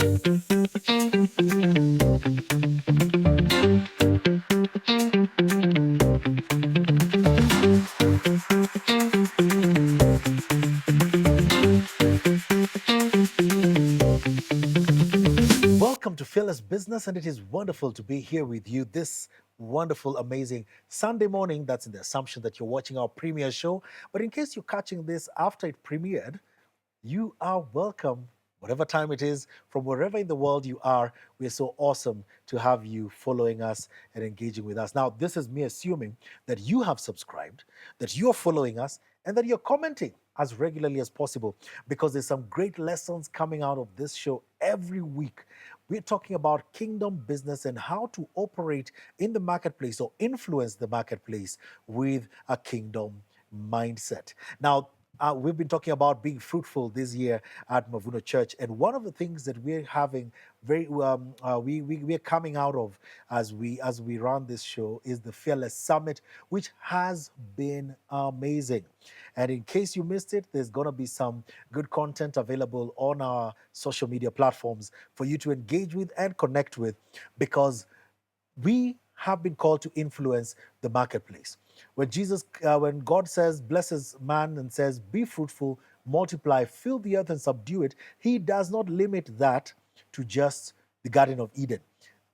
Welcome to Fearless Business, and it is wonderful to be here with you this wonderful, amazing Sunday morning. That's in the assumption that you're watching our premiere show. But in case you're catching this after it premiered, you are welcome, whatever time it is, from wherever in the world you are. We're so awesome to have you following us and engaging with us. Now, this is me assuming that you have subscribed, that you're following us, and that you're commenting as regularly as possible, because there's some great lessons coming out of this show every week. We're talking about kingdom business and how to operate in the marketplace or influence the marketplace with a kingdom mindset. Now, we've been talking about being fruitful this year at Mavuno Church, and one of the things that we're having we're coming out of as we run this show is the Fearless Summit, which has been amazing. And in case you missed it, there's going to be some good content available on our social media platforms for you to engage with and connect with, because we have been called to influence the marketplace. When God says, blesses man and says, be fruitful, multiply, fill the earth and subdue it, he does not limit that to just the Garden of Eden.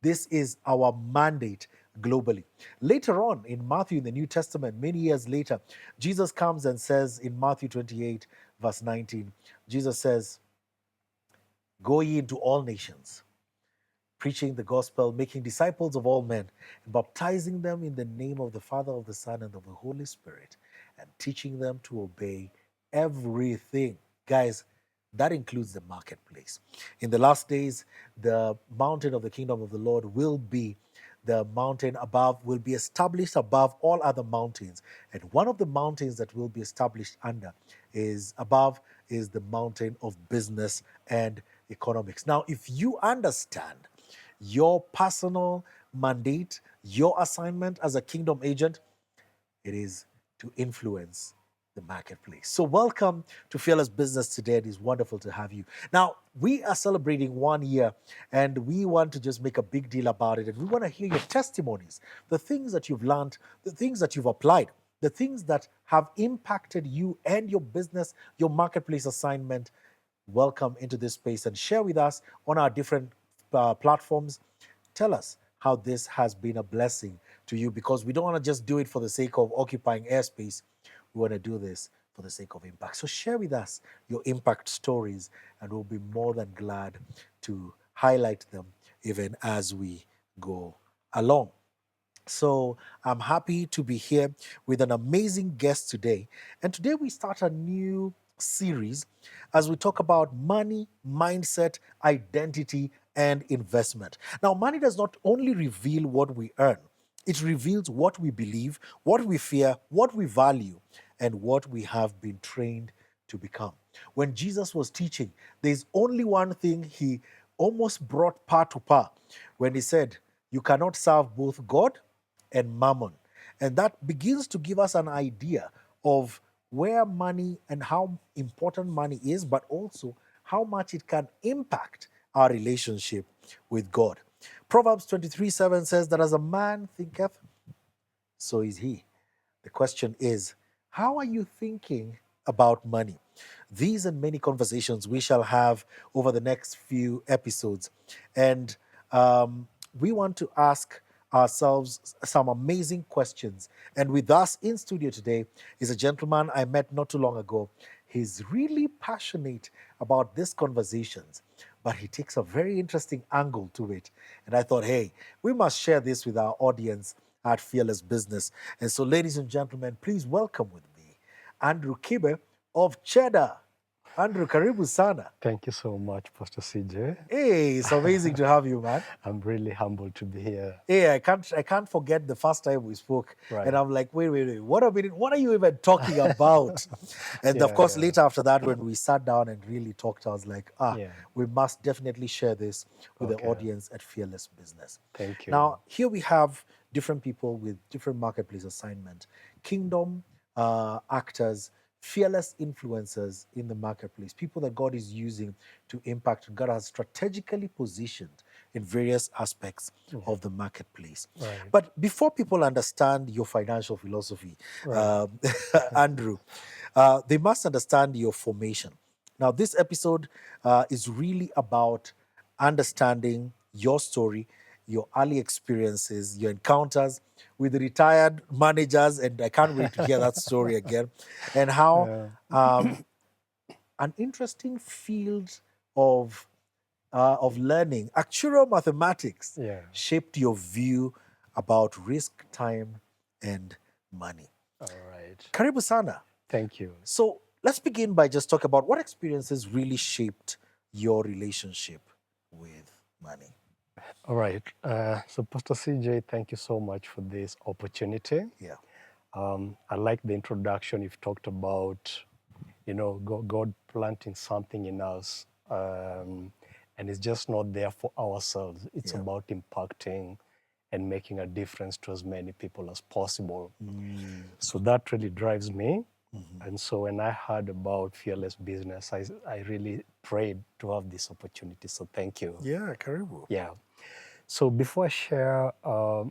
This is our mandate globally. Later on in Matthew, in the New Testament, many years later, Jesus comes and says in Matthew 28, verse 19, Jesus says, go ye into all nations, preaching the gospel, making disciples of all men, and baptizing them in the name of the Father, of the Son, and of the Holy Spirit, and teaching them to obey everything. Guys, that includes the marketplace. In the last days, the mountain of the kingdom of the Lord will be the mountain above, will be established above all other mountains. And one of the mountains that will be established under is the mountain of business and economics. Now, if you understand your personal mandate, your assignment as a kingdom agent, it is to influence the marketplace. So welcome to Fearless Business today. It is wonderful to have you. Now, we are celebrating 1 year, and we want to just make a big deal about it. And we want to hear your testimonies, the things that you've learned, the things that you've applied, the things that have impacted you and your business, your marketplace assignment. Welcome into this space and share with us on our different platforms. Tell us how this has been a blessing to you, because we don't want to just do it for the sake of occupying airspace. We want to do this for the sake of impact. So share with us your impact stories, and we'll be more than glad to highlight them even as we go along. So I'm happy to be here with an amazing guest today. And today we start a new series as we talk about money, mindset, identity, and investment. Now, money does not only reveal what we earn, it reveals what we believe, what we fear, what we value, and what we have been trained to become. When Jesus was teaching, there's only one thing he almost brought par to par when he said, you cannot serve both God and mammon. And that begins to give us an idea of where money and how important money is, but also how much it can impact our relationship with God. Proverbs 23:7 says that as a man thinketh, so is he. The question is, how are you thinking about money? These and many conversations we shall have over the next few episodes. And we want to ask ourselves some amazing questions. And with us in studio today is a gentleman I met not too long ago. He's really passionate about these conversations, but he takes a very interesting angle to it. And I thought, hey, we must share this with our audience at Fearless Business. And so, ladies and gentlemen, please welcome with me Andrew Kibbe of Cheddar. Andrew, karibu sana. Thank you so much, Pastor CJ. Hey, it's amazing to have you, man. I'm really humbled to be here. Hey, I can't forget the first time we spoke. Right. And I'm like, wait, what a minute, what are you even talking about? And of course, later after that, when we sat down and really talked, I was like, we must definitely share this with the audience at Fearless Business. Thank you. Now, here we have different people with different marketplace assignment, kingdom actors, fearless influencers in the marketplace, people that God is using to impact, God has strategically positioned in various aspects of the marketplace. Right. But before people understand your financial philosophy, Right. um, Andrew, they must understand your formation. Now, this episode is really about understanding your story, your early experiences, your encounters with the retired managers, and I can't wait to hear that story again, and how Yeah. um, an interesting field of learning, actuarial mathematics, Yeah. shaped your view about risk, time, and money. All right. Karibu sana. Thank you. So let's begin by just talk about what experiences really shaped your relationship with money. All right. So, Pastor CJ, thank you so much for this opportunity. Yeah. I like the introduction. You've talked about, God planting something in us, and it's just not there for ourselves. It's Yeah. about impacting and making a difference to as many people as possible. So that really drives me. And so when I heard about Fearless Business, I really prayed to have this opportunity. So thank you. Yeah, karibu. Yeah. So before I share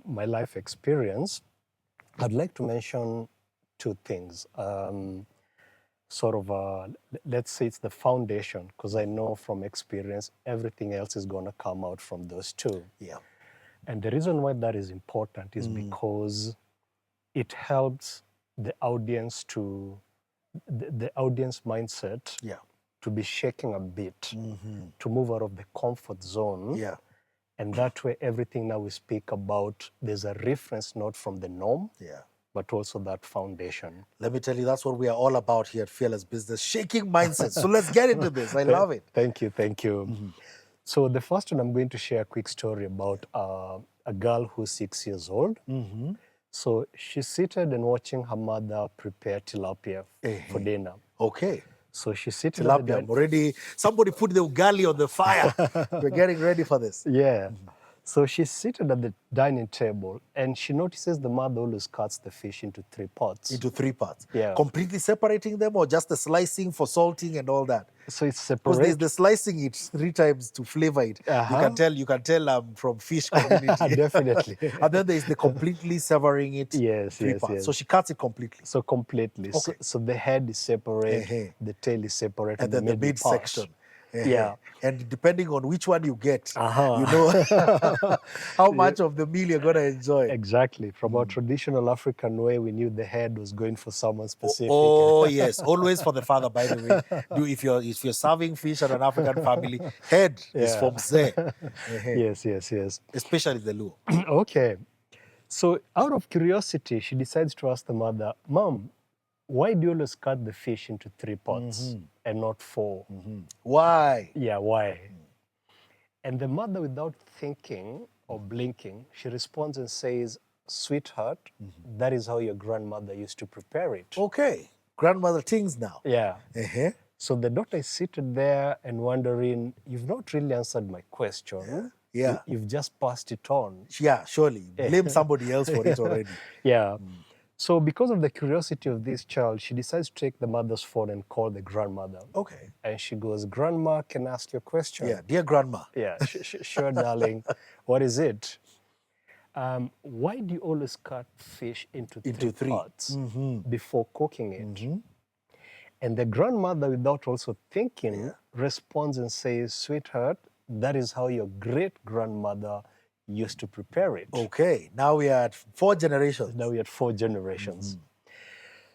my life experience, I'd like to mention two things. Let's say it's the foundation, because I know from experience everything else is going to come out from those two. Yeah. And the reason why that is important is because it helps the audience to the audience mindset Yeah. to be shaking a bit, to move out of the comfort zone. Yeah. And that way, everything now we speak about, there's a reference not from the norm, Yeah. but also that foundation. Let me tell you, that's what we are all about here at Fearless Business, shaking mindsets. So let's get into this. I love it. Thank you, thank you. So the first one, I'm going to share a quick story about a girl who's 6 years old. So she's seated and watching her mother prepare tilapia for dinner. Okay. So she's sitting at the Tilapia. I'm already, somebody put the ugali on the fire. We're getting ready for this. Yeah. So she's seated at the dining table and she notices the mother always cuts the fish into 3 parts. Into 3 parts. Yeah. Completely separating them, or just the slicing for salting and all that? So it's Because there's separate. the slicing it 3 times to flavor it. You can tell I'm from fish community. Definitely. And then there's the completely severing it Yes, 3 yes, parts. yes. So she cuts it completely. So completely. Okay. So the head is separate, the tail is separate, And then the middle midsection. part. Yeah. And depending on which one you get, Uh-huh. you know how much of the meal you're going to enjoy. Exactly. From our traditional African way, we knew the head was going for someone specific. Oh yes, always for the father. By the way, if you're serving fish at an African family, head is Yeah. from Mzee. Yes, yes, yes. Especially the Luo. Okay. So out of curiosity, she decides to ask the mother, Mom, why do you always cut the fish into 3 parts and not 4? Why? Yeah, why? And the mother, without thinking or blinking, she responds and says, Sweetheart, that is how your grandmother used to prepare it. Okay, grandmother things now. Yeah. Uh-huh. So the daughter is seated there and wondering, you've not really answered my question. Yeah. You've just passed it on. Yeah, surely. Blame somebody else for it already. Yeah. So because of the curiosity of this child, she decides to take the mother's phone and call the grandmother. Okay. And she goes, Grandma, can I ask you a question? Yeah, dear grandma. Yeah, sure, darling. What is it? Why do you always cut fish into 3 parts before cooking it? And the grandmother, without also thinking, responds and says, Sweetheart, that is how your great-grandmother used to prepare it. Okay, now we are at 4 generations. Now we had 4 generations.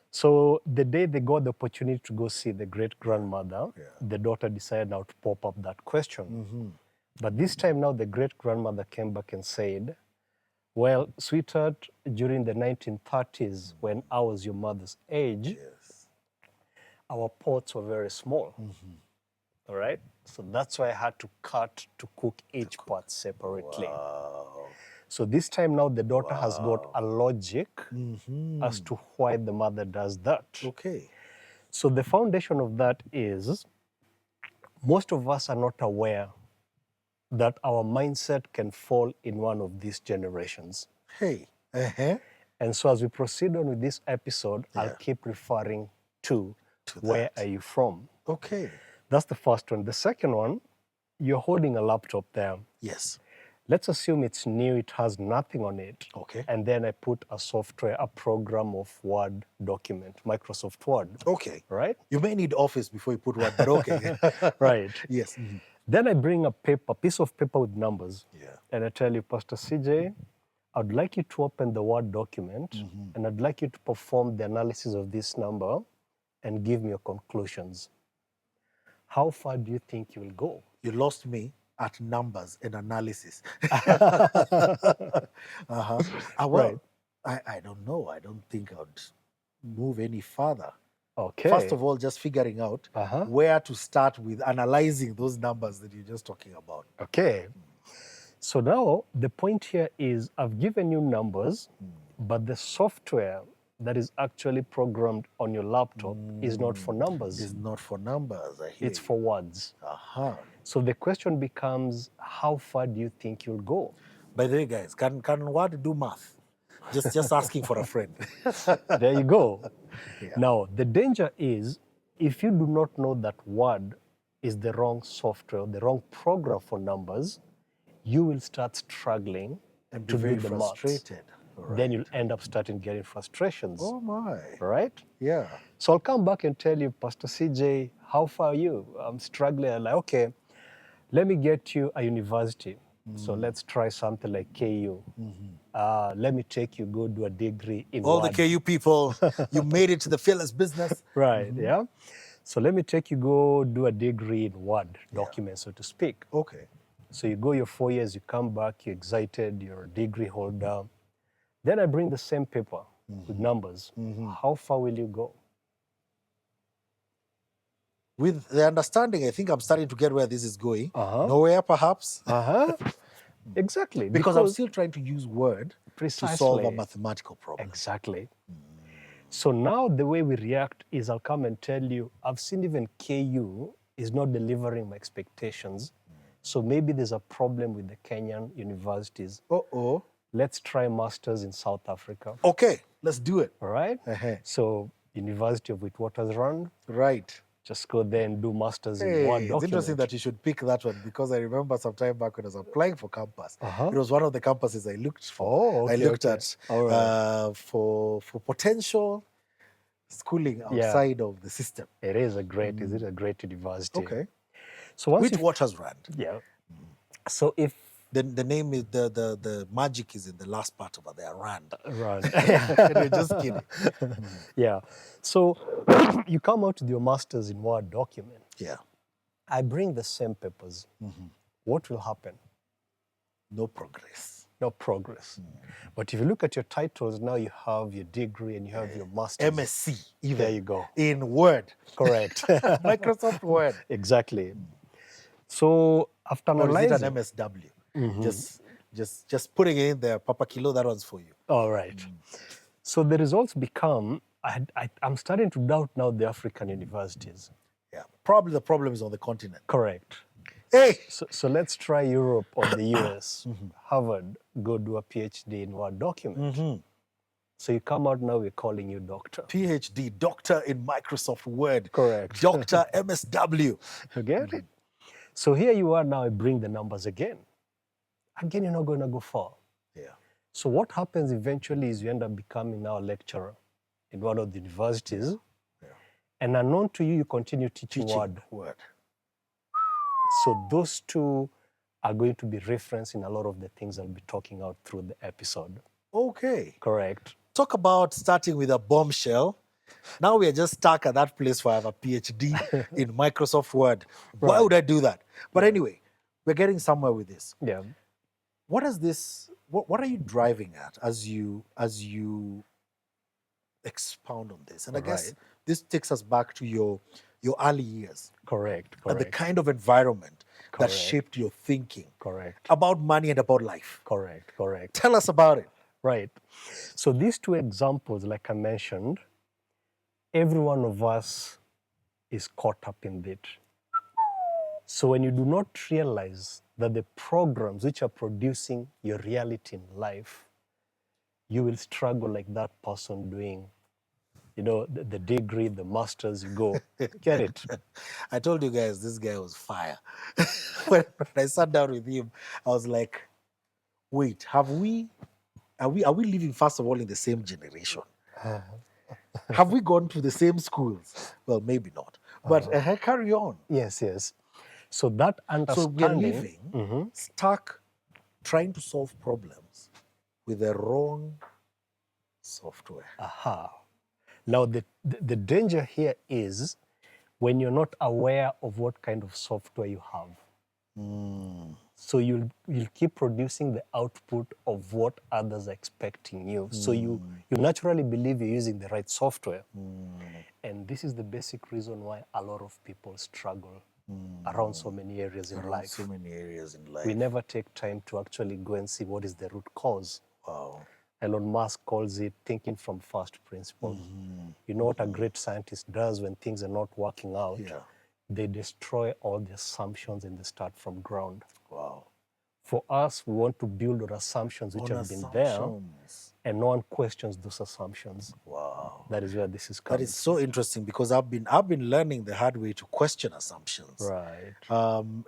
So the day they got the opportunity to go see the great-grandmother, the daughter decided now to pop up that question. But this time now the great-grandmother came back and said, well, sweetheart, during the 1930s, when I was your mother's age, our pots were very small. All right? So that's why I had to cut to cook each part separately. Wow. So this time now the daughter has got a logic as to why the mother does that. Okay. So the foundation of that is most of us are not aware that our mindset can fall in one of these generations. Hey. Uh-huh. And so as we proceed on with this episode, I'll keep referring to Where are you from? Okay. That's the first one. The second one, you're holding a laptop there. Yes. Let's assume it's new, it has nothing on it. Okay. And then I put a software, a program of Word document, Microsoft Word. Okay. Right? You may need Office before you put Word, but okay. Right. Yes. Then I bring a piece of paper with numbers. Yeah. And I tell you, Pastor CJ, I'd like you to open the Word document and I'd like you to perform the analysis of this number and give me your conclusions. How far do you think you will go? You lost me at numbers and analysis. Well, Right. I don't know. I don't think I'd move any further. Okay. First of all, just figuring out where to start with analyzing those numbers that you're just talking about. Okay. So now the point here is I've given you numbers, but the software that is actually programmed on your laptop is not for numbers. It's not for numbers, I hear It's for words. So the question becomes, how far do you think you'll go? By the way, guys, can Word do math? Just asking for a friend. There you go. Yeah. Now, the danger is if you do not know that Word is the wrong software, the wrong program for numbers, you will start struggling And be to very do the frustrated. maths. Then you'll end up starting getting frustrations. Oh my. Right? Yeah. So I'll come back and tell you, Pastor CJ, how far are you? I'm struggling. I'm like, okay, let me get you a university. So let's try something like KU. Let me take you, go do a degree in All Word. the KU people, you made it to the fearless business. Right, yeah. So let me take you, go do a degree in Word document, so to speak. Okay. So you go your 4 years, you come back, you're excited, you're a degree holder. Then I bring the same paper with numbers. How far will you go? With the understanding, I think I'm starting to get where this is going. Nowhere, perhaps. Exactly. Because I'm still trying to use Word to solve a mathematical problem. Exactly. So now the way we react is I'll come and tell you, I've seen even KU is not delivering my expectations. So maybe there's a problem with the Kenyan universities. Let's try masters in South Africa. Okay, let's do it. All right? So University of Witwatersrand. Right. Just go there and do masters in Word document. It's interesting that you should pick that one because I remember some time back when I was applying for campus, it was one of the campuses I looked for. I looked at for potential schooling outside of the system. It is a great, is it a great university? Okay. So once Witwatersrand. Yeah. So if the name is the magic is in the last part of their rand. Rand. Just kidding. Yeah. So you come out with your masters in Word document. Yeah. I bring the same papers. What will happen? No progress. No progress. But if you look at your titles, now you have your degree and you have your master's. MSc. Even. There you go. In Word. Correct. Microsoft Word. Exactly. So after analyzing... Or is it an MSW? Just putting it in there, Papa Kilo, that one's for you. All right. So the results become, I'm starting to doubt now the African universities. Yeah. Probably the problem is on the continent. Correct. Hey! So let's try Europe or the US. Harvard, go do a PhD in Word document. So you come out now, we're calling you doctor. PhD, doctor in Microsoft Word. Correct. Doctor MSW. You get it? So here you are now, I bring the numbers again. Again, you're not going to go far. Yeah. So what happens eventually is you end up becoming now a lecturer in one of the universities. Yeah. And unknown to you, you continue teaching Word. So those two are going to be referenced in a lot of the things I'll be talking out through the episode. Okay. Correct. Talk about starting with a bombshell. Now we are just stuck at that place where I have a PhD in Microsoft Word. Why would I do that? But anyway, we're getting somewhere with this. Yeah. What is this? What are you driving at as you expound on this? And I guess this takes us back to your early years. Correct. And the kind of environment that shaped your thinking. About money and about life. Correct. Tell us about it. Right. So these two examples, like I mentioned, every one of us is caught up in it. So when you do not realize that the programs which are producing your reality in life, you will struggle like that person doing you know, the degree, the masters, you go get it. I told you guys this guy was fire. When I sat down with him, I was like, wait, are we living first of all in the same generation? Have we gone to the same schools? Well, maybe not. But carry on. Yes, yes. So that So we are understanding, living stuck trying to solve problems with the wrong software. now the danger here is when you're not aware of what kind of software you have. So you'll keep producing the output of what others are expecting you. So you naturally believe you're using the right software. And this is the basic reason why a lot of people struggle around so many areas in life. So many areas in life. We never take time to actually go and see what is the root cause. Wow. Elon Musk calls it thinking from first principles. You know what a great scientist does when things are not working out? Yeah. They destroy all the assumptions and they start from ground. Wow. For us, we want to build on assumptions which have been there, and no one questions those assumptions. Wow. That is where this is coming. That is so interesting because I've been learning the hard way to question assumptions. Right.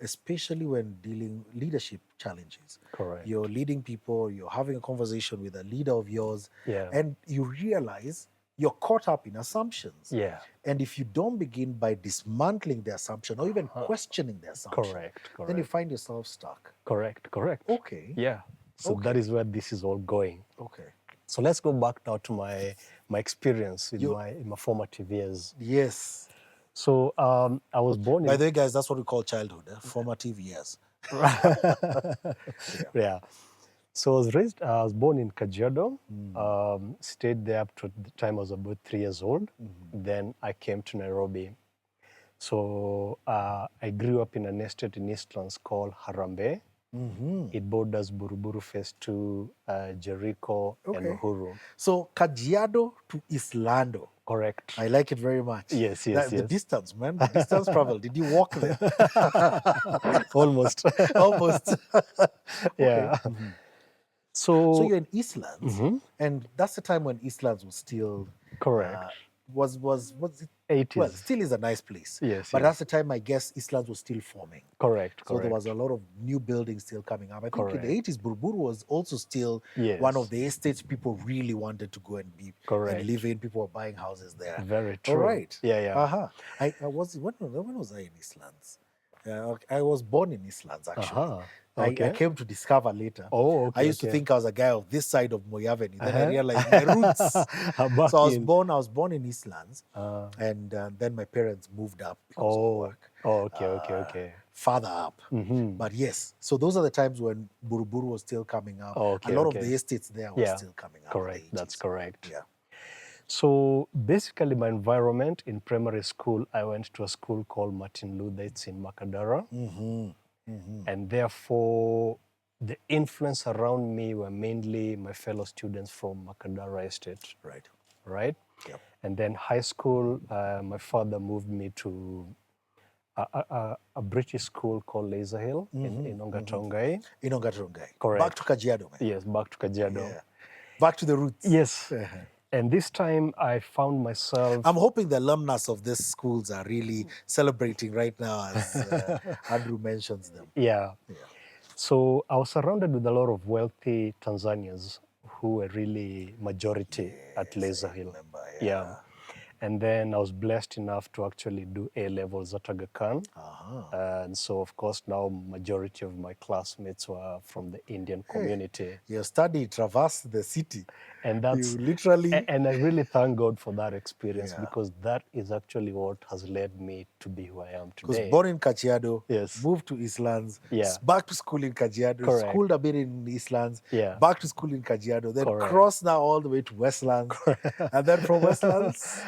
Especially when dealing leadership challenges. Correct. You're leading people, you're having a conversation with a leader of yours, Yeah. and you realize you're caught up in assumptions. Yeah. And if you don't begin by dismantling the assumption or even questioning the assumption, Correct. then you find yourself stuck. Correct. Okay. Yeah. So that is where this is all going. Okay. So let's go back now to my experience in my formative years. Yes. So I was born By the way, guys, that's what we call childhood, formative years. Yeah. So I was born in Kajiado, stayed there up to the time I was about 3 years old. Then I came to Nairobi. So I grew up in an estate in Eastlands called Harambee. It borders Buruburu Phase 2, Jericho, and Uhuru. So Kajiado to Islando. Correct. I like it very much. Yes. The distance, man. The distance travel. Did you walk there? Almost. Almost. Yeah. So you're in Eastlands, and that's the time when Eastlands was still correct. Was it 80s. Well, still is a nice place. Yes. But that's the time I guess Eastlands was still forming. Correct. So there was a lot of new buildings still coming up. I think in the 80s, Buruburu was also still one of the estates people really wanted to go and be and live in. People were buying houses there. Very true. All right. Yeah. I was when was I in Eastlands? I was born in Eastlands actually. I came to discover later. Oh, okay. I used to think I was a guy of this side of Moyaveni. Then I realized my roots. So I was born in Eastlands, and then my parents moved up because of work. Okay. Farther up. But yes, so those are the times when Buruburu was still coming up. A lot of the estates there were still coming up. Correct. That's correct. Yeah. So basically, my environment in primary school, I went to a school called Martin Luther. It's in Makadara. And therefore, the influence around me were mainly my fellow students from Makadara Estate. Right? Yep. And then high school, my father moved me to a British school called Laser Hill in Ongatongai. In Ongatongai. Correct. Back to Kajiado, man. Yes, back to Kajiado. Yeah. Back to the roots. Yes. And this time I found myself... I'm hoping the alumnus of these schools are really celebrating right now as Andrew mentions them. Yeah. So I was surrounded with a lot of wealthy Tanzanians who were really majority at Laser Hill. Yeah. And then I was blessed enough to actually do A-levels at Aga Khan. And so, of course, now majority of my classmates were from the Indian community. Your study traversed the city. And that's... You literally... And I really thank God for that experience because that is actually what has led me to be who I am today. Because born in Kajiado, moved to Eastlands, back to school in Kajiado, schooled a bit in Eastlands, back to school in Kajiado, then crossed now all the way to Westlands, and then from Westlands...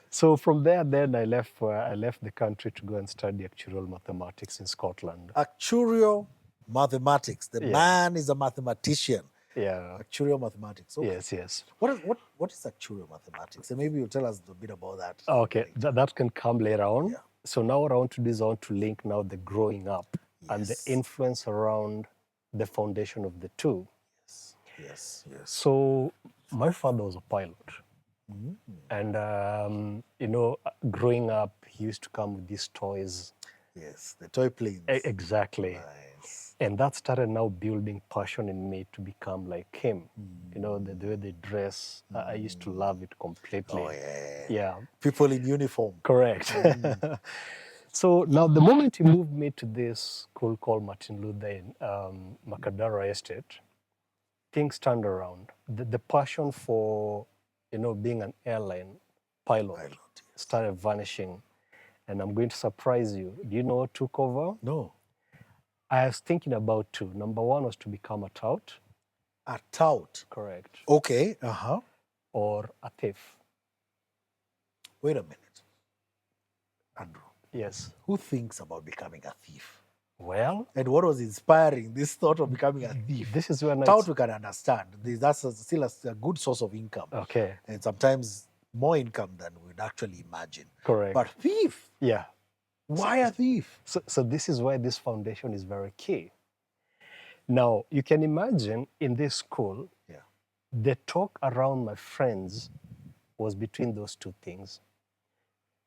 So from there, then I left the country to go and study actuarial mathematics in Scotland. Actuarial mathematics. The man is a mathematician. Yeah. Actuarial mathematics. Okay. Yes. What is actuarial mathematics? And maybe you'll tell us a bit about that. Okay, that can come later on. Yeah. So now what I want to do is I want to link now the growing up and the influence around the foundation of the two. Yes. So my father was a pilot. And, growing up, he used to come with these toys. Yes, the toy planes. Exactly. Nice. And that started now building passion in me to become like him. The way they dress, I used to love it completely. Oh, yeah. Yeah, People in uniform. correct. So now the moment he moved me to this school called Martin Luther in Makadara Estate, things turned around. The passion for, being an airline pilot Pilot, yes. started vanishing. And I'm going to surprise you. Do you know what took over? No. I was thinking about two. Number one was to become a tout. A tout. Correct. Okay. Or a thief. Wait a minute. Andrew, Yes. who thinks about becoming a thief? Well, And what was inspiring this thought of becoming a thief? this is when Tout we can understand. That's still a good source of income. Okay. And sometimes more income than we'd actually imagine. Correct. But thief? Yeah. Why a thief? So this is why this foundation is very key. Now, you can imagine in this school, Yeah. the talk around my friends was between those two things.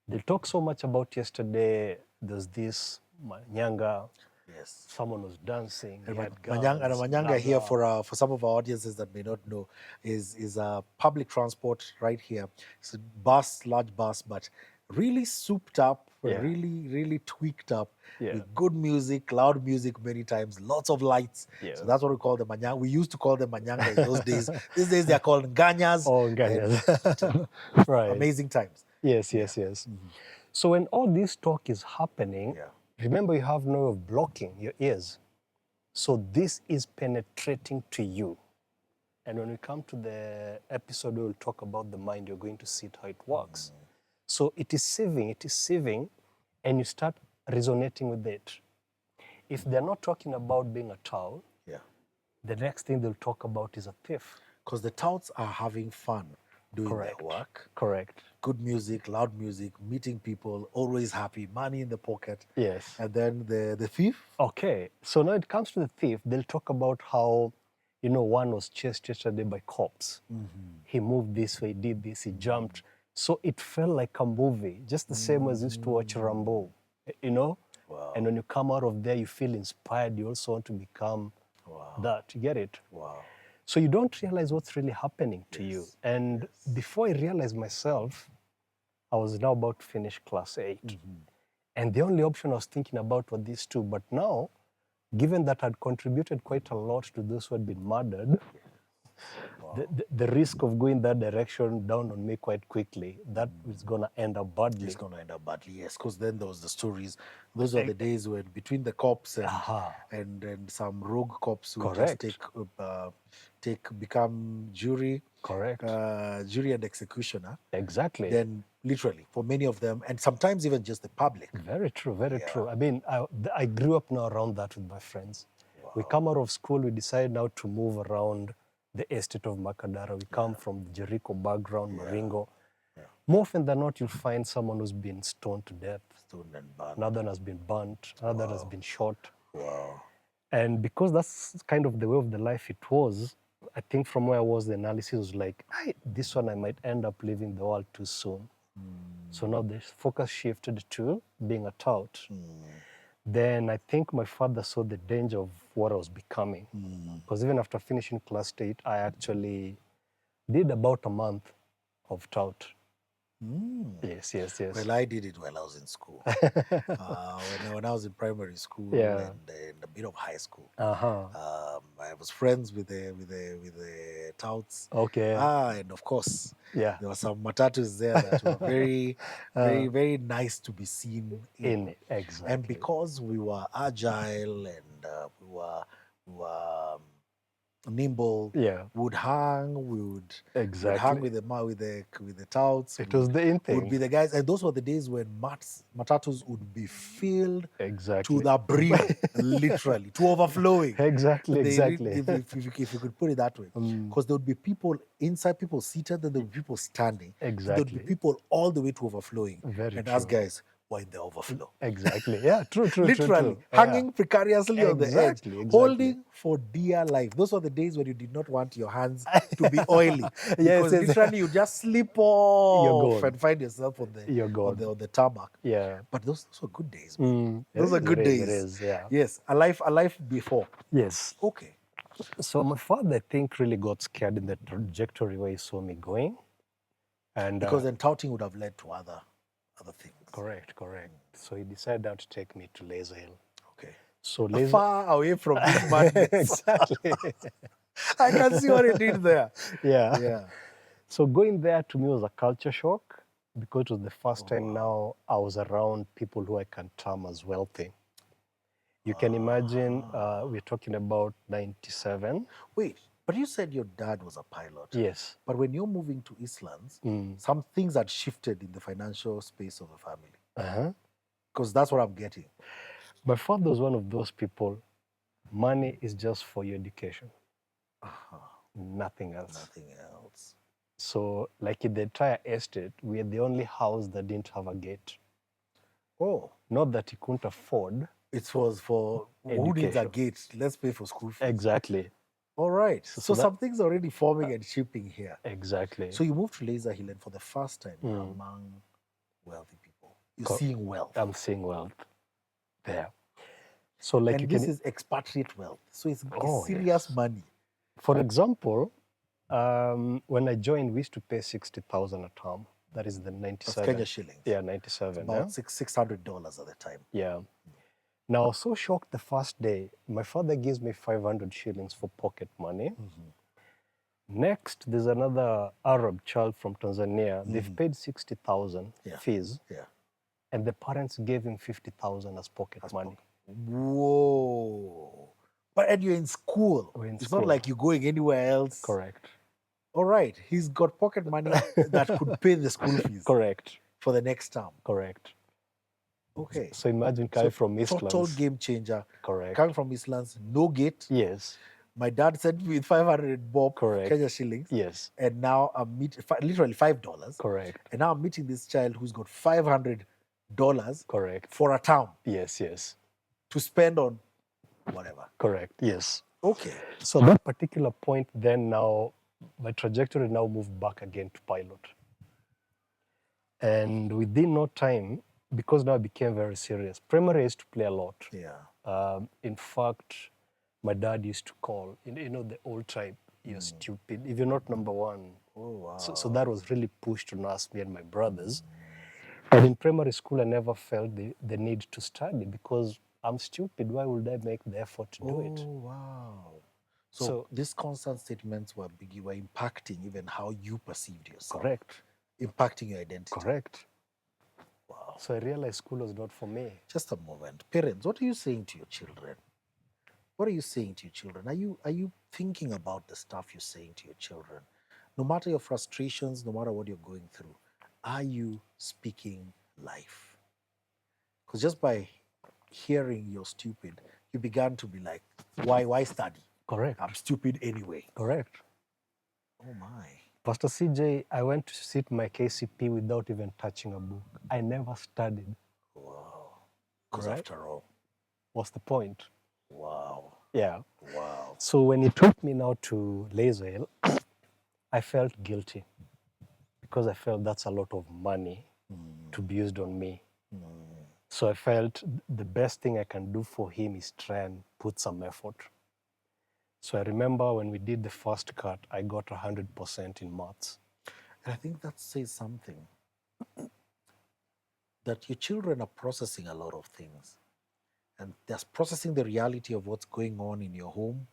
They talk so much about yesterday, there's this Manyanga, Yes. someone was dancing. And he had Manyanga, guns, Manyanga here blah, for some of our audiences that may not know is a public transport right here. It's a bus, large bus, but really souped up, Yeah. really tweaked up Yeah. with good music, loud music many times, lots of lights. Yeah. So that's what we call the Manyanga. We used to call them Manyanga in those days. These days they are called Nganyas. Oh, Ganyas. Right. Amazing times. Yes. So when all this talk is happening, Yeah. remember you have no way of blocking your ears. So this is penetrating to you. And when we come to the episode where we'll talk about the mind, you're going to see how it works. So it is sieving, and you start resonating with it. If they're not talking about being a tout, Yeah. the next thing they'll talk about is a thief. Because the touts are having fun doing Correct. their work. Correct. Good music, loud music, meeting people, always happy, money in the pocket. Yes. And then the thief? Okay, so now it comes to the thief, they'll talk about how, one was chased yesterday by cops. He moved this way, did this, he jumped. So it felt like a movie, just the same as you used to watch Rambo, Wow. And when you come out of there, you feel inspired, you also want to become that, you get it? Wow. So you don't realize what's really happening to you. And before I realized myself, I was now about to finish class 8. And the only option I was thinking about were these two. But now, given that I'd contributed quite a lot to those who had been murdered, the risk of going that direction dawned on me quite quickly. That is going to end up badly. It's going to end up badly, yes. Because then there was the stories. Those are the days when between the cops and some rogue cops who just become jury. Correct. Jury and executioner. Exactly. Then literally, for many of them, and sometimes even just the public. Very true, very true. I mean, I grew up now around that with my friends. We come out of school, we decide now to move around the estate of Makadara. We come from the Jericho background, Maringo. More often than not, you'll find someone who's been stoned to death. Stoned and burned. Another has been burnt, another has been shot. Wow. And because that's kind of the way of the life it was, I think from where I was, the analysis was like, this one I might end up leaving the world too soon. So now the focus shifted to being a tout. Then I think my father saw the danger of what I was becoming. Because even after finishing class 8, I actually did about a month of tout. Yes. Well, I did it while I was in school. When I was in primary school and a bit of high school. I was friends with the touts. Okay. And of course, there were some matatus there that were very nice to be seen in. Exactly. And because we were agile and we were nimble, would hang, we would hang with the touts. It was the in thing. Would be the guys, and those were the days when matatus would be filled to the brim, literally to overflowing. Exactly. If you could put it that way, because there would be people inside, people seated, and there would be people standing. Exactly. So there would be people all the way to overflowing. Very and true. us guys were in the overflow. Exactly. Yeah, true, true, true, Literally, true. hanging precariously on the edge, Exactly. holding for dear life. Those were the days when you did not want your hands to be oily, Yes, because yes. literally you just slip You're off gone. and find yourself on the You're gone. on the tarmac. Yeah. But those were good days, man. It Those are is, good it is, it days. is, yeah. Yes, a life before. Yes. Okay. So my father, I think, really got scared in the trajectory where he saw me going. And Because then touting would have led to other things. correct, correct. So he decided now to take me to Laser Hill. Okay. So Laser Far away from this madness. exactly. I can see what he did there. Yeah. Yeah. So going there to me was a culture shock because it was the first time now I was around people who I can term as wealthy. You can imagine we're talking about 97. Wait, but you said your dad was a pilot. Yes. But when you're moving to Eastlands, some things had shifted in the financial space of the family. Uh-huh. Because that's what I'm getting. My father was one of those people, money is just for your education, nothing else. Nothing else. So, like in the entire estate, we are the only house that didn't have a gate. Oh. Not that he couldn't afford. It was for who needs a Education. gate? Let's pay for school fees. Exactly. All right. So So that- something's already forming and shaping here. Exactly. So you moved to Laser Hill, and for the first time, you're among wealthy people. You're seeing wealth. I'm seeing wealth there. So, like, And you this can, is expatriate wealth. So it's Oh, serious yes. money. for example, when I joined, we used to pay 60,000 a term. That is the 97. That's Kenya shillings. Yeah, 97. About $600 at the time. Yeah. Now, I was so shocked the first day. My father gives me 500 shillings for pocket money. Next, there's another Arab child from Tanzania. They've paid 60,000 fees, Yeah. and the parents gave him 50,000 as pocket money. Whoa. But and you're in school. We're in It's school. not like you're going anywhere else. Correct. All right. He's got pocket money that could pay the school fees Correct. for the next term. Correct. Okay. So imagine coming from Eastlands. Total game changer. Correct. Coming from Eastlands, no gate. Yes. My dad sent me with 500 bob Correct. Kenya shillings. Yes. And now I'm meeting, literally $5. Correct. And now I'm meeting this child who's got $500 Correct. for a term Yes, yes. to spend on whatever. Correct. Yes. Okay. So that particular point, then now my trajectory now moved back again to pilot. And within no time, because now I became very serious, primary I used to play a lot. Yeah. In fact, my dad used to call, you know the old type, you're stupid, if you're not number one. Oh, wow. So that was really pushed on us, me and my brothers. And in primary school, I never felt the need to study because I'm stupid. Why would I make the effort to do it? Oh, wow. So these constant statements were big, were impacting even how you perceived yourself. Correct. Impacting your identity. Correct. Wow. So I realized school was not for me. Just a moment. Parents, what are you saying to your children? What are you saying to your children? Are you thinking about the stuff you're saying to your children? No matter your frustrations, no matter what you're going through, are you speaking life? Because just by hearing you're stupid, you began to be like, why study? Correct. I'm stupid anyway. Correct. Oh my. Pastor CJ, I went to sit my KCP without even touching a book. I never studied. Wow. Because Right. after all, What's the point? wow. Yeah. Wow. So when he took me now to Laser Hill, I felt guilty because I felt that's a lot of money to be used on me. So I felt the best thing I can do for him is try and put some effort. So I remember when we did the first cut, I got 100% in maths. And I think that says something. That your children are processing a lot of things. And they're processing the reality of what's going on in your home.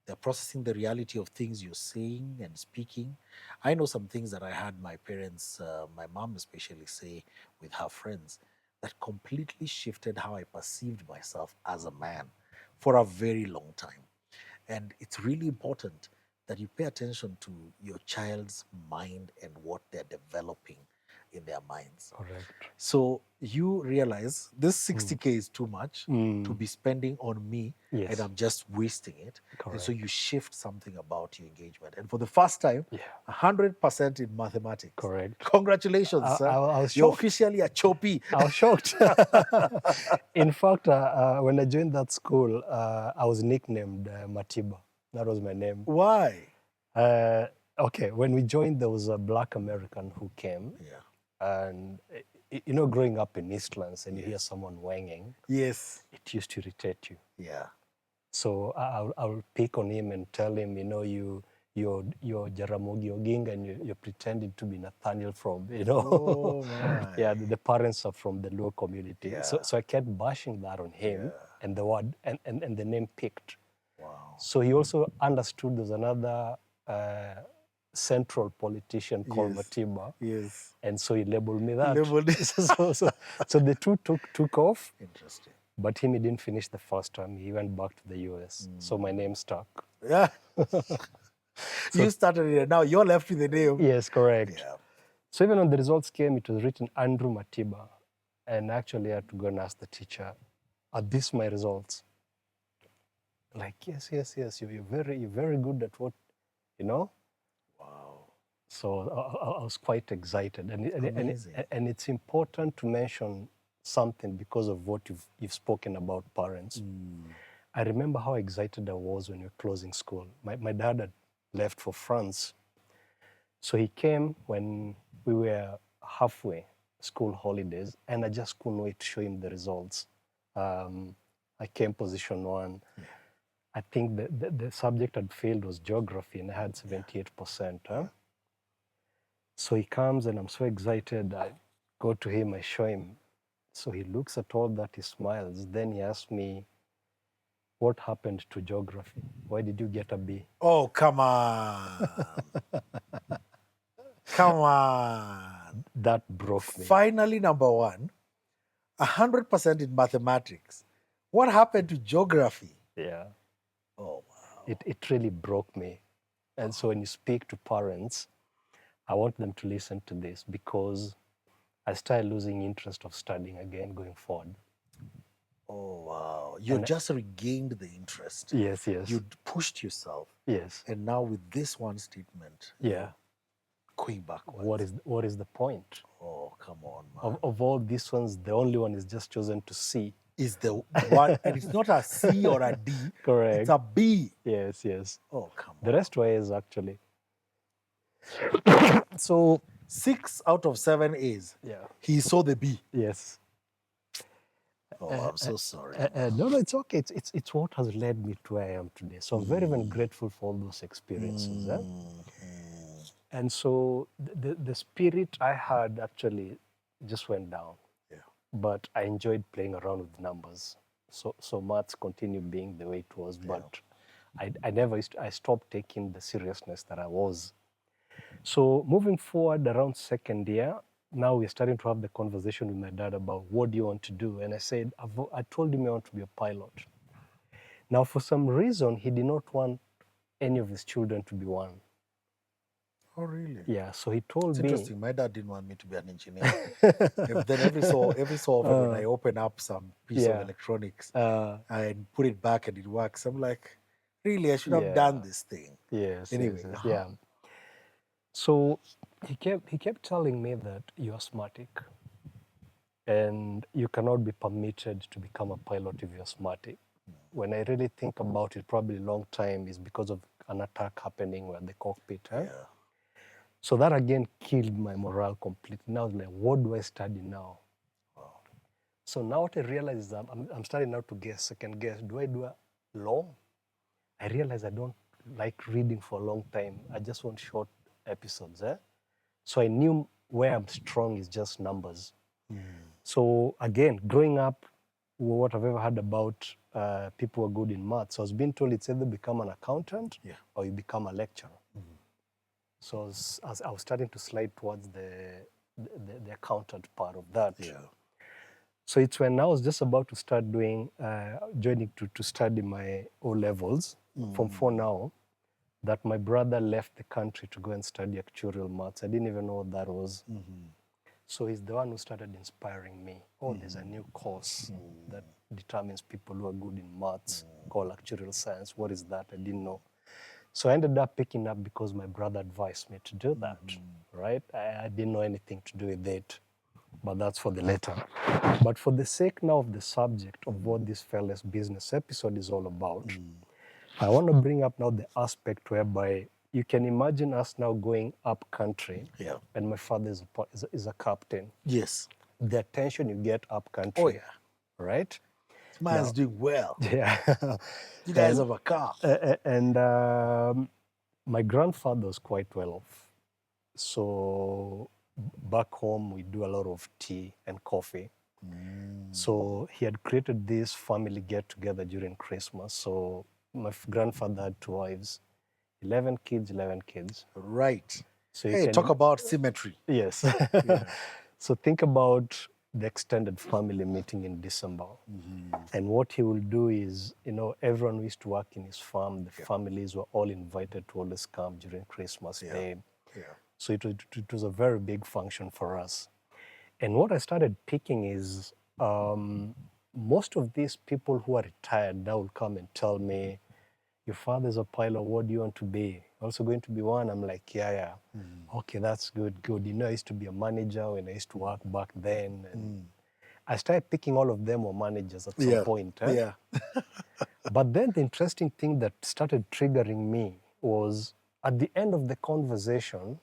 They're processing the reality of things you're saying and speaking. I know some things that I had my parents, my mom especially, say with her friends that completely shifted how I perceived myself as a man for a very long time. And it's really important that you pay attention to your child's mind and what they're developing in their minds. Correct. So you realize this 60K is too much to be spending on me, Yes. and I'm just wasting it. And so Correct. you shift something about your engagement. And for the first time, Yeah. 100% in mathematics. Correct. Congratulations, sir. I was You're shocked. officially a chopi. I was shocked. In fact, when I joined that school, I was nicknamed Matiba. That was my name. Why? Okay, when we joined, there was a black American who came. Yeah. And, you know, growing up in Eastlands and you hear someone wanging, Yes. it used to irritate you. Yeah. So I'll pick on him and tell him, you know, you're Jaramogi Oginga and you're pretending to be Nathaniel from, you know. Oh, my. Yeah, the parents are from the Luo community. Yeah. So I kept bashing that on him, and the word and the name picked. Wow. So he also understood there's another central politician called Matiba. Yes. And so he labeled me that. Labeled it. So the two took off. Interesting. But him, he didn't finish the first term. He went back to the US. So my name stuck. Yeah. You started it. Now you're left with the name. Yes, correct. Yeah. So even when the results came, it was written Andrew Matiba. And actually I had to go and ask the teacher, are these my results? Like, yes, you're very good at what, you know? Wow. So I was quite excited. Amazing. And it's important to mention something because of what you've spoken about parents. I remember how excited I was when we were closing school. My dad had left for France. So he came when we were halfway school holidays, and I just couldn't wait to show him the results. I came position 1. I think the subject I'd failed was geography, and I had 78%. Huh? So he comes, and I'm so excited. I go to him, I show him. So he looks at all that, he smiles. Then he asks me, what happened to geography? Why did you get a B? Oh, come on. Come on. That broke me. Finally, number 1, 100% in mathematics. What happened to geography? Yeah. Oh, wow. It really broke me. And so when you speak to parents, I want them to listen to this because I started losing interest of studying again going forward. Oh, wow. You just regained the interest. Yes. You pushed yourself. Yes. And now with this one statement, Yeah. Going backwards. What is the point? Oh, come on, man. Of all these ones, the only one is just chosen to C. Is the one, and it's not a C or a D. Correct. It's a B. Yes. Oh, come on. The rest were A's, actually. So 6 out of 7 A's. Yeah. He saw the B. Yes. Oh, I'm so sorry. No, it's okay. It's what has led me to where I am today. So I'm very, very grateful for all those experiences. And so the spirit I had actually just went down. Yeah. But I enjoyed playing around with numbers. So maths continued being the way it was. But I stopped taking the seriousness that I was. So moving forward around second year, now we're starting to have the conversation with my dad about what do you want to do? And I said, I told him I want to be a pilot. Now, for some reason, he did not want any of his children to be one. Oh, really? Yeah, so he told me. Interesting. My dad didn't want me to be an engineer. Then every so often when I open up some piece of electronics and put it back and it works, I'm like, really, I should have done this thing. Yes. Anyway. Yes. Yeah. So he kept telling me that you're asthmatic and you cannot be permitted to become a pilot if you're asthmatic. When I really think about it, probably a long time is because of an attack happening where the cockpit. Yeah. So that again killed my morale completely. Now I was like, what do I study now? Wow. So now what I realize is I'm starting now to second guess. Do I do a law? I realize I don't like reading for a long time. I just want short episodes. So I knew where I'm strong is just numbers. So again, growing up, what I've ever heard about people who are good in maths, I was being told it's either become an accountant or you become a lecturer. So as I was starting to slide towards the accountant part of that. Yeah. So it's when I was just about to start joining to study my O-levels from 4 now, that my brother left the country to go and study actuarial maths. I didn't even know what that was. So he's the one who started inspiring me. Oh, there's a new course that determines people who are good in maths called actuarial science. What is that? I didn't know. So I ended up picking up because my brother advised me to do that, right? I didn't know anything to do with it, but that's for the later. But for the sake now of the subject of what this Fearless Business episode is all about, I want to bring up now the aspect whereby you can imagine us now going up country, Yeah. and my father is a captain. Yes. The attention you get up country, Oh, yeah. right? This man's doing well. Yeah. You guys have a car. And my grandfather was quite well off. So back home, we do a lot of tea and coffee. So he had created this family get together during Christmas. So my grandfather had 2 wives, 11 kids, 11 kids. Right. So you Hey, can talk about symmetry. Yes. Yeah. So think about the extended family meeting in December. And what he will do is, everyone who used to work in his farm, the families were all invited to always come during Christmas Day. Yeah. So it was a very big function for us. And what I started picking is most of these people who are retired now will come and tell me, your father's a pilot, what do you want to be? Also going to be one? I'm like, yeah. Okay, that's good. I used to be a manager when I used to work back then. And I started picking all of them were managers at some point. Yeah. But then the interesting thing that started triggering me was at the end of the conversation,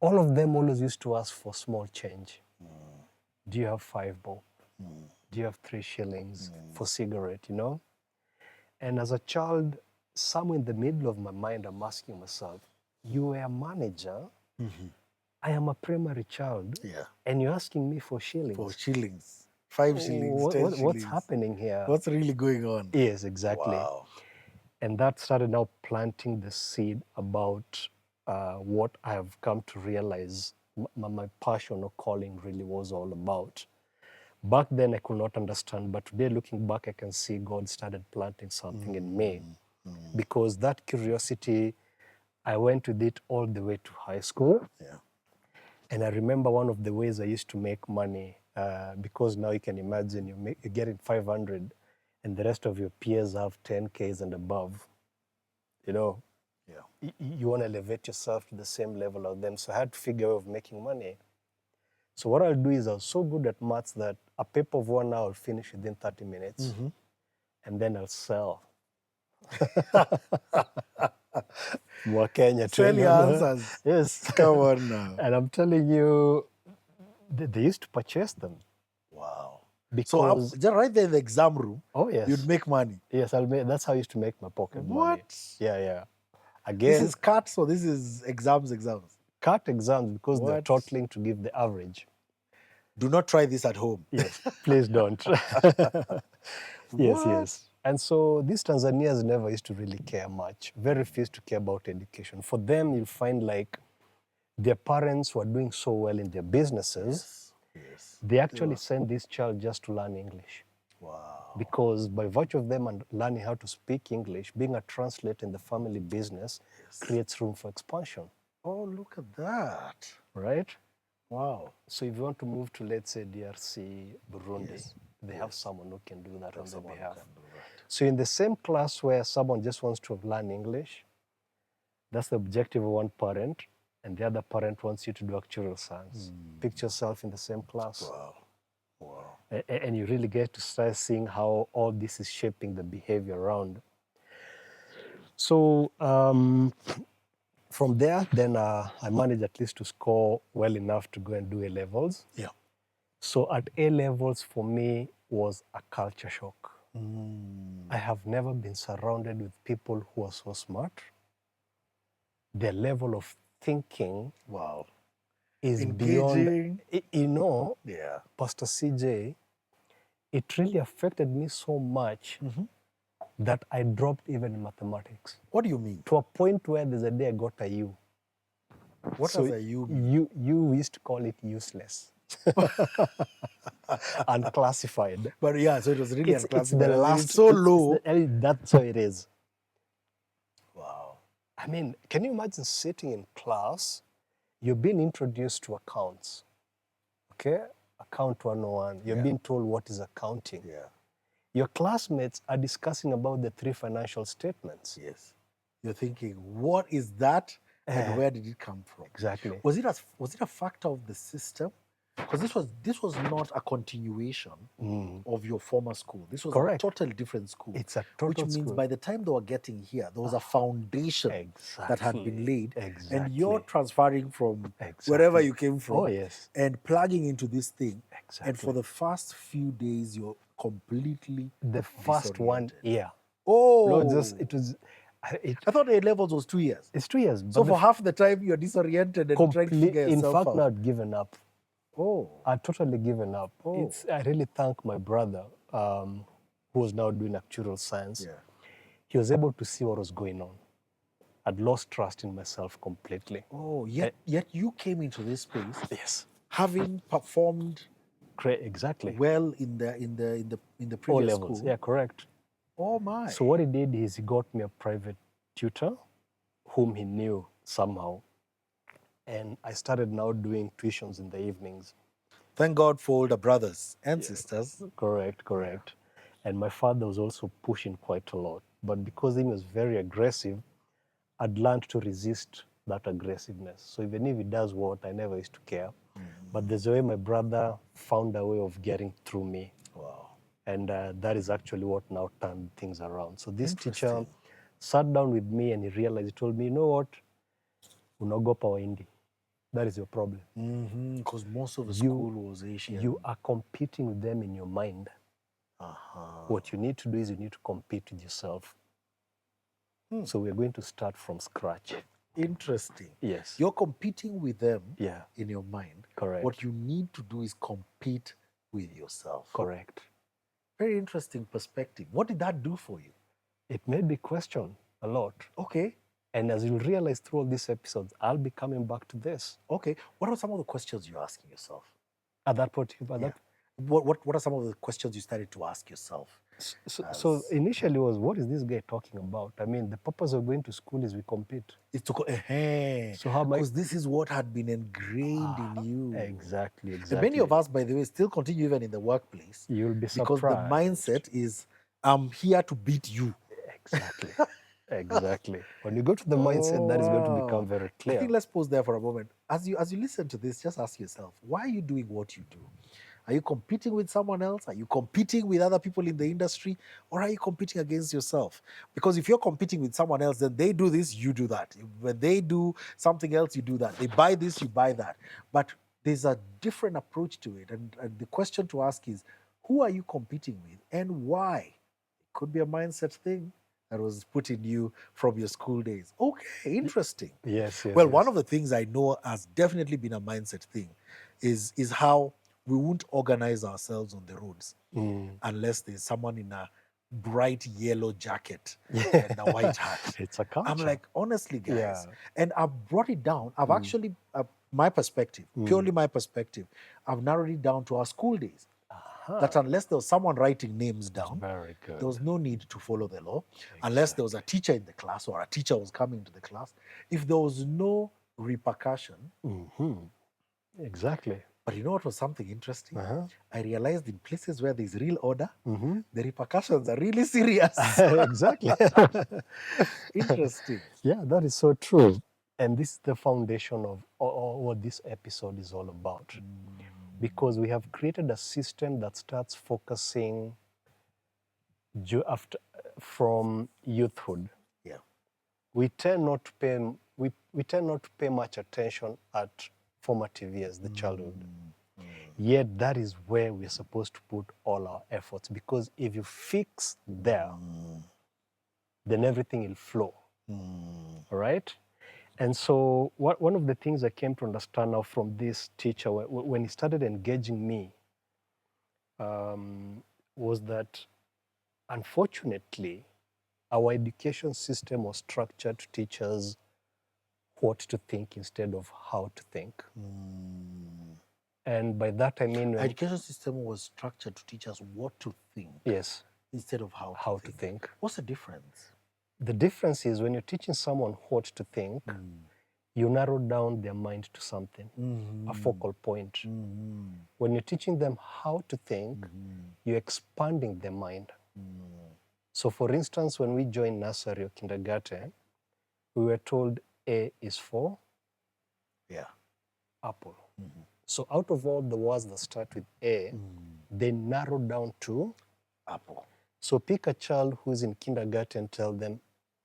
all of them always used to ask for small change. Do you have 5 bob? Do you have 3 shillings for cigarette, And as a child, somewhere in the middle of my mind, I'm asking myself, you were a manager, I am a primary child, and you're asking me for shillings. For shillings. 5 shillings, 10 shillings. What's happening here? What's really going on? Yes, exactly. Wow. And that started now planting the seed about what I have come to realize my passion or calling really was all about. Back then, I could not understand, but today, looking back, I can see God started planting something in me. Because that curiosity, I went with it all the way to high school. Yeah. And I remember one of the ways I used to make money, because now you can imagine you're getting 500 and the rest of your peers have 10Ks and above. Yeah. You want to elevate yourself to the same level of them. So I had to figure a way of making money. So what I'll do is I was so good at maths that a paper of 1 hour I'll finish within 30 minutes. And then I'll sell. More Kenya. Sell your answers. Yes. Come on now. And I'm telling you, they used to purchase them. Wow. Because So just right there in the exam room, oh yes, you'd make money. Yes, that's how I used to make my pocket money. What? Yeah. Again, This is cuts or this is exams? cut exams because they're What? totaling to give the average. Do not try this at home. Yes, please don't. Yes. And so these Tanzanians never used to really care much. Very few used to care about education. For them, you'll find like their parents were doing so well in their businesses. Yes. They actually sent this child just to learn English. Wow. Because by virtue of them and learning how to speak English, being a translator in the family business creates room for expansion. Oh, look at that. Right? Wow. So if you want to move to, let's say, DRC, Burundi, they have someone who can do that on their behalf. So in the same class where someone just wants to learn English, that's the objective of one parent, and the other parent wants you to do actuarial science. Picture yourself in the same class. Wow. And you really get to start seeing how all this is shaping the behavior around. So from there, then I managed at least to score well enough to go and do A-levels. Yeah. So at A-levels for me was a culture shock. I have never been surrounded with people who are so smart. Their level of thinking is engaging. Beyond, Yeah. Pastor CJ, it really affected me so much that I dropped even in mathematics. What do you mean? To a point where there's a day I got a U. What does a U mean? We used to call it useless. Unclassified. But yeah, so it was really unclassified. It's the last. It's so low. That's how it is. Wow. I mean, can you imagine sitting in class, you're being introduced to accounts, okay, account 101. You're being told what is accounting. Yeah. Your classmates are discussing about the 3 financial statements. Yes. You're thinking, what is that and where did it come from? Exactly. Was it a factor of the system? Because this was not a continuation of your former school. This was Correct. a totally different school. It's a total which means school. by the time they were getting here, there was a foundation that had been laid. Exactly. And you're transferring from Exactly. wherever you came from Oh, yes. and plugging into this thing. Exactly. And for the first few days, you're completely The first 1 year. Oh, No, it was. I thought A levels was 2 years. It's 2 years. So for half the time, you're disoriented and trying to figure in yourself fact, out. now I'd given up. Oh, I'd totally given up. Oh. I really thank my brother, who was now doing actuarial science. yeah. He was able to see what was going on. I'd lost trust in myself completely. Oh, yet you came into this space Yes. having performed Exactly. well in the All previous levels. school. Yeah, correct. Oh my. So what he did is he got me a private tutor whom he knew somehow. And I started now doing tuitions in the evenings. Thank God for older brothers and sisters. Correct. And my father was also pushing quite a lot. But because he was very aggressive, I'd learned to resist that aggressiveness. So even if he does what, I never used to care. But there's a way my brother found a way of getting through me. Wow. And that is actually what now turned things around. So this teacher Interesting. sat down with me and he realized, he told me, you know what? Unaogopa Wahindi. That is your problem. Because most of the school was Asian. You are competing with them in your mind. What you need to do is you need to compete with yourself. So we're going to start from scratch. Interesting. Yes. You're competing with them Yeah. in your mind. Correct. What you need to do is compete with yourself. Correct. Very interesting perspective. What did that do for you? It made me question a lot. Okay. And as you'll realize through all these episodes, I'll be coming back to this. Okay. What are some of the questions you're asking yourself? At that point, What are some of the questions you started to ask yourself? So initially was, what is this guy talking about? I mean, the purpose of going to school is we compete. It's to So how am I? because this is what had been ingrained in you. Exactly. And many of us, by the way, still continue even in the workplace. You'll be because surprised. the mindset is, I'm here to beat you. Exactly. Exactly. When you go to the mindset, that is going to become very clear. I think let's pause there for a moment. As you listen to this, just ask yourself, why are you doing what you do? Are you competing with someone else? Are you competing with other people in the industry? Or are you competing against yourself? Because if you're competing with someone else, then they do this, you do that. When they do something else, you do that. They buy this, you buy that. But there's a different approach to it. And the question to ask is, who are you competing with and why? It could be a mindset thing that was put in you from your school days. Okay, interesting. Yes. Well, one of the things I know has definitely been a mindset thing is how we won't organize ourselves on the roads unless there's someone in a bright yellow jacket and a white hat. It's a culture. I'm like, honestly, guys. Yeah. And I've brought it down. I've actually, my perspective, purely my perspective, I've narrowed it down to our school days. That unless there was someone writing names down, Very good. there was no need to follow the law. Unless there was a teacher in the class or a teacher was coming to the class. If there was no repercussion. Exactly. But you know what was something interesting? I realized in places where there's real order, the repercussions are really serious. Exactly. Interesting. Yeah, that is so true. And this is the foundation of what this episode is all about. Because we have created a system that starts focusing from youthhood. Yeah. We tend not to pay much attention at formative years, the childhood. Yet that is where we're supposed to put all our efforts, because if you fix there, then everything will flow. All right? And so one of the things I came to understand now from this teacher when he started engaging me was that, unfortunately, our education system was structured to teach us what to think instead of how to think. And by that I mean... Our education system was structured to teach us what to think. Yes. Instead of how to think. What's the difference? The difference is when you're teaching someone what to think, you narrow down their mind to something, a focal point. When you're teaching them how to think, you're expanding their mind. So for instance, when we joined nursery or kindergarten, we were told A is for apple. So out of all the words that start with A, they narrow down to apple. So pick a child who's in kindergarten, tell them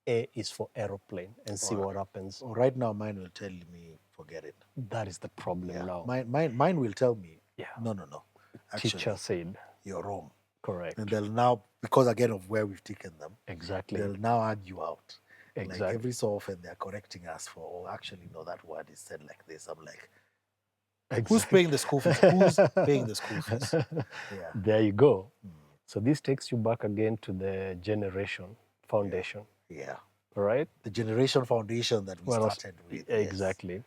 A is for aeroplane and see what happens. Right now, mine will tell me, forget it. That is the problem now. Mine will tell me, no. Actually, Teacher said, you're wrong. Correct. And they'll now, because again of where we've taken them, Exactly. they'll now argue out. Exactly. Like every so often they're correcting us for, oh, actually, no, that word is said like this. I'm like, who's paying the school fees? Who's paying the school fees? There you go. So this takes you back again to the generation foundation. Right? The generation foundation that we started with. Exactly. Yes.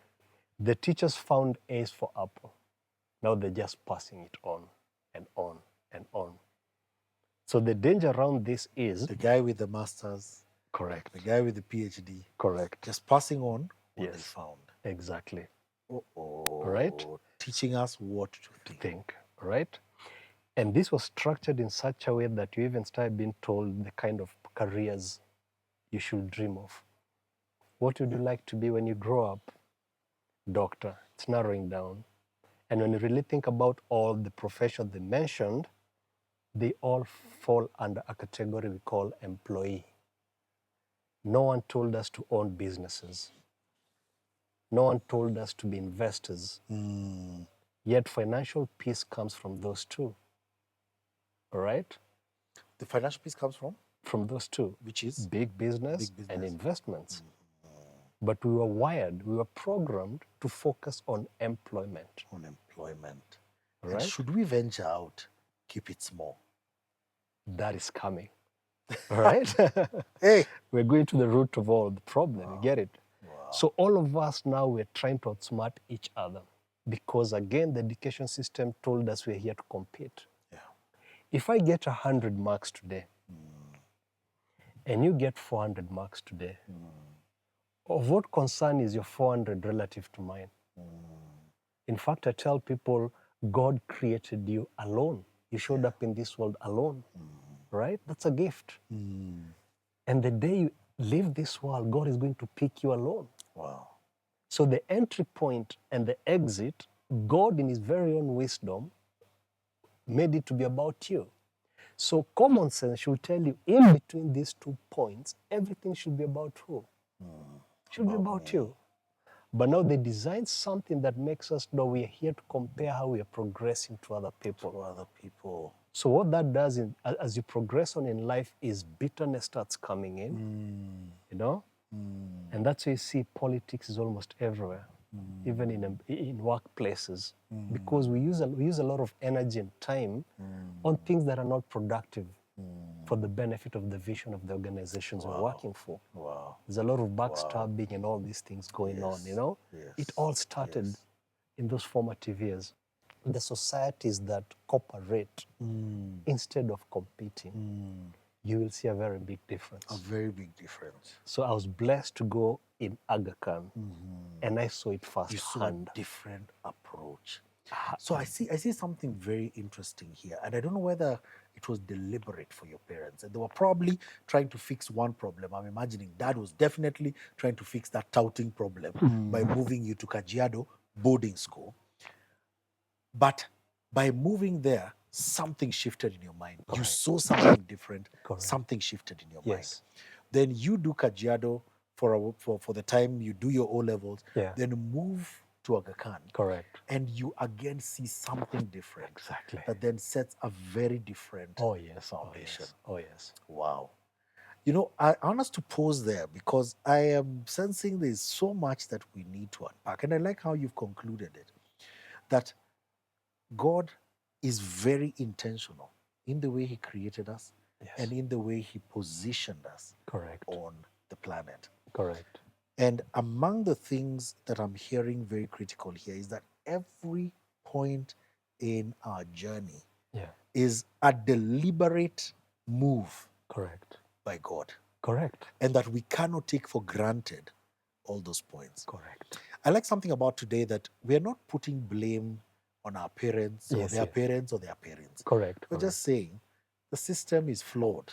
The teachers found A's for apple. Now they're just passing it on and on and on. So the danger around this is... The guy with the master's. Correct. The guy with the PhD. Correct. Just passing on what they found. Exactly. Right? Teaching us what to think. Right? And this was structured in such a way that you even started being told the kind of careers you should dream of. What would you like to be when you grow up? Doctor. It's narrowing down. And when you really think about all the professions they mentioned, they all fall under a category we call employee. No one told us to own businesses. No one told us to be investors. Yet financial peace comes from those two. All right? The financial piece comes from? From those two. Which is? Big business and investments. But we were wired, we were programmed to focus on employment. On employment. Right? And should we venture out, keep it small? That is coming. All right? Hey! We're going to the root of all the problem. You get it? So all of us now, we're trying to outsmart each other. Because again, the education system told us we're here to compete. If I get 100 marks today, and you get 400 marks today, of what concern is your 400 relative to mine? In fact, I tell people, God created you alone. You showed up in this world alone, right? That's a gift. And the day you leave this world, God is going to pick you alone. Wow. So the entry point and the exit, God in his very own wisdom made it to be about you. So common sense should tell you, in between these 2 points, everything should be about who? Should be about you. But now they designed something that makes us know we are here to compare how we are progressing to other people. So what that does as you progress on in life is bitterness starts coming in, you know? And that's why you see politics is almost everywhere, even in workplaces, because we use a lot of energy and time on things that are not productive for the benefit of the vision of the organizations we're working for. There's a lot of backstabbing and all these things going on, you know? It all started in those formative years. The societies that cooperate instead of competing, you will see a very big difference. A very big difference. So I was blessed to go in Aga Khan, and I saw it firsthand. You saw a different approach. So I see something very interesting here, and I don't know whether it was deliberate for your parents. And they were probably trying to fix one problem. I'm imagining Dad was definitely trying to fix that touting problem by moving you to Kajiado boarding school. But by moving there, something shifted in your mind. Correct. You saw something different. Correct. Something shifted in your mind. Then you do Kajiado for the time you do your O-levels. Then move to Aga Khan. Correct. And you again see something different. Exactly. That then sets a very different foundation. Oh yes. Wow. You know, I want us to pause there because I am sensing there's so much that we need to unpack. And I like how you've concluded it. That God is very intentional in the way he created us and in the way he positioned us on the planet. Correct. And among the things that I'm hearing very critical here is that every point in our journey is a deliberate move by God. Correct. And that we cannot take for granted all those points. Correct. I like something about today that we're not putting blame on our parents or Yes, their yes. parents or their parents. Correct. We're just saying the system is flawed.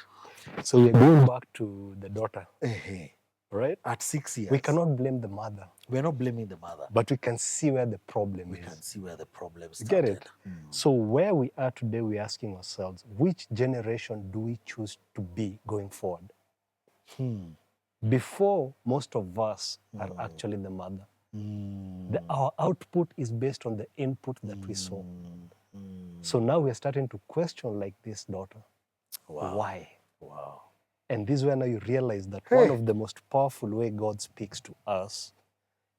So we're going back to the daughter, Ehe. right? At 6 years, We cannot blame the mother, we're not blaming the mother. but we can see where the problem We is. can see where the problem You started. get it? So where we are today, we're asking ourselves, which generation do we choose to be going forward? Before, most of us are actually the mother. Our output is based on the input that we saw. So now we're starting to question like this daughter. Wow. Why? Wow. And this is when you realize that Hey. one of the most powerful way God speaks to us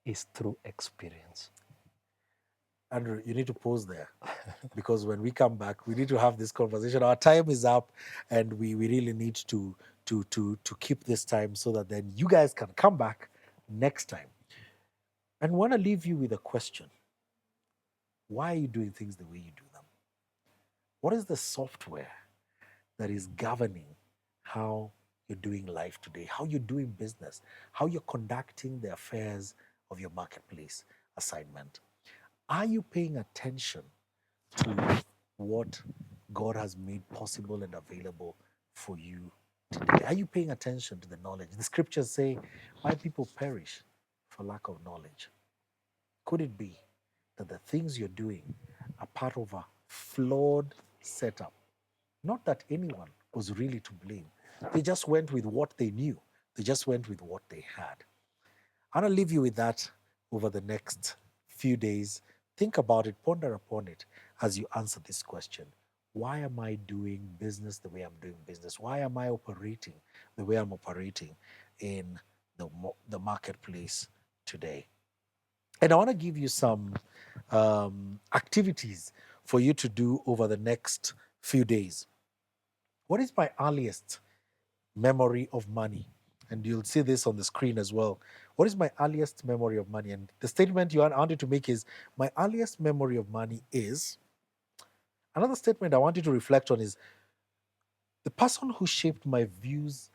is through experience. Andrew, you need to pause there because when we come back, we need to have this conversation. Our time is up, and we really need to keep this time so that then you guys can come back next time. And want to leave you with a question. Why are you doing things the way you do them? What is the software that is governing how you're doing life today, how you're doing business, how you're conducting the affairs of your marketplace assignment? Are you paying attention to what God has made possible and available for you today? Are you paying attention to the knowledge? The scriptures say, my people perish for lack of knowledge. Could it be that the things you're doing are part of a flawed setup? Not that anyone was really to blame. They just went with what they knew. They just went with what they had. I'm going to leave you with that over the next few days. Think about it, ponder upon it as you answer this question. Why am I doing business the way I'm doing business? Why am I operating the way I'm operating in the marketplace today? And I want to give you some activities for you to do over the next few days. What is my earliest memory of money? And you'll see this on the screen as well. What is my earliest memory of money? And the statement I want you to make is, my earliest memory of money is, another statement I want you to reflect on is, the person who shaped my views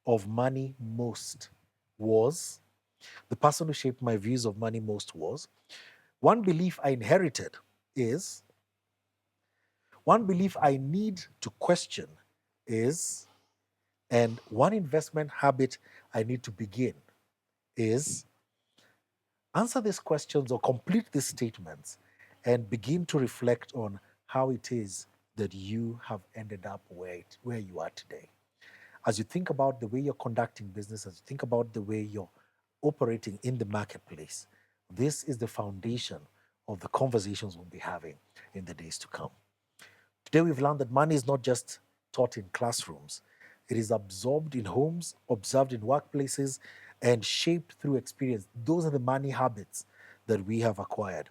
of money most was, the person who shaped my views of money most was, one belief I inherited is, one belief I need to question is, and one investment habit I need to begin is. Answer these questions or complete these statements and begin to reflect on how it is that you have ended up where you are today. As you think about the way you're conducting business, as you think about the way you're operating in the marketplace, this is the foundation of the conversations we'll be having in the days to come. Today, we've learned that money is not just taught in classrooms, it is absorbed in homes, observed in workplaces, and shaped through experience. Those are the money habits that we have acquired.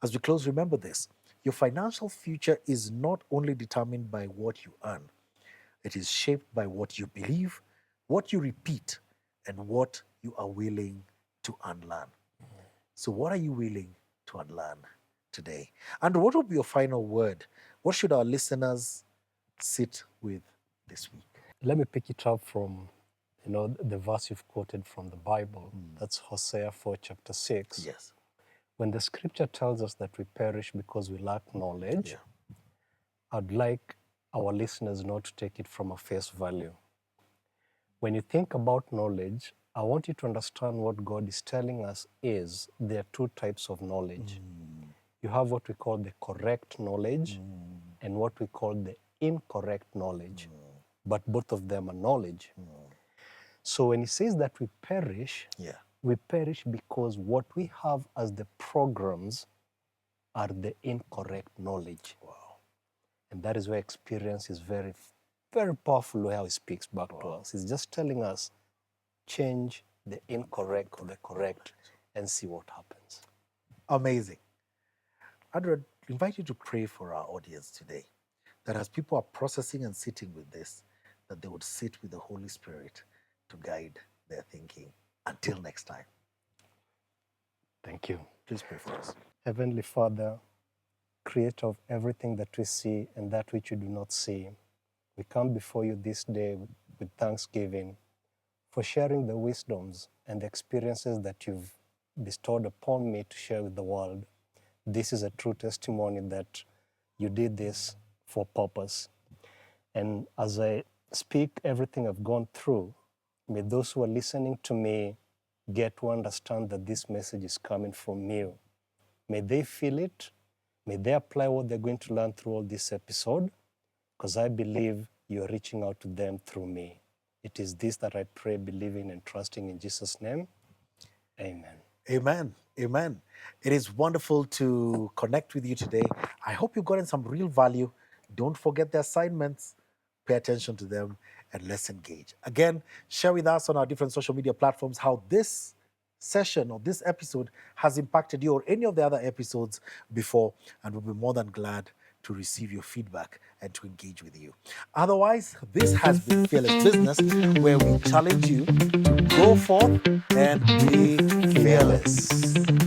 As we close, remember this: your financial future is not only determined by what you earn, it is shaped by what you believe, what you repeat, and what you are willing to unlearn. So, what are you willing to unlearn today? And what will be your final word? What should our listeners sit with this week? Let me pick it up from, the verse you've quoted from the Bible. That's Hosea 4, chapter 6. Yes. When the scripture tells us that we perish because we lack knowledge, Yeah. I'd like our listeners not to take it from a face value. When you think about knowledge, I want you to understand what God is telling us is there are two types of knowledge. You have what we call the correct knowledge and what we call the incorrect knowledge. But both of them are knowledge. So when he says that we perish, we perish because what we have as the programs are the incorrect knowledge. Wow. And that is where experience is very, very powerful how he speaks back to us. He's just telling us, change the incorrect to the correct and see what happens. Amazing. I'd invite you to pray for our audience today, that as people are processing and sitting with this, that they would sit with the Holy Spirit to guide their thinking. Until next time. Thank you. Please pray for us. Heavenly Father, creator of everything that we see and that which we do not see, we come before you this day with thanksgiving for sharing the wisdoms and the experiences that you've bestowed upon me to share with the world. This is a true testimony that you did this for purpose. And as I speak everything I've gone through, may those who are listening to me get to understand that this message is coming from you. May they feel it. May they apply what they're going to learn through all this episode, because I believe you're reaching out to them through me. It is this that I pray, believing and trusting in Jesus' name. Amen. Amen. Amen. It is wonderful to connect with you today. I hope you got in some real value. Don't forget the assignments. Pay attention to them and let's engage. Again, share with us on our different social media platforms how this session or this episode has impacted you or any of the other episodes before, and we'll be more than glad to receive your feedback and to engage with you. Otherwise, this has been Fearless Business, where we challenge you to go forth and be fearless.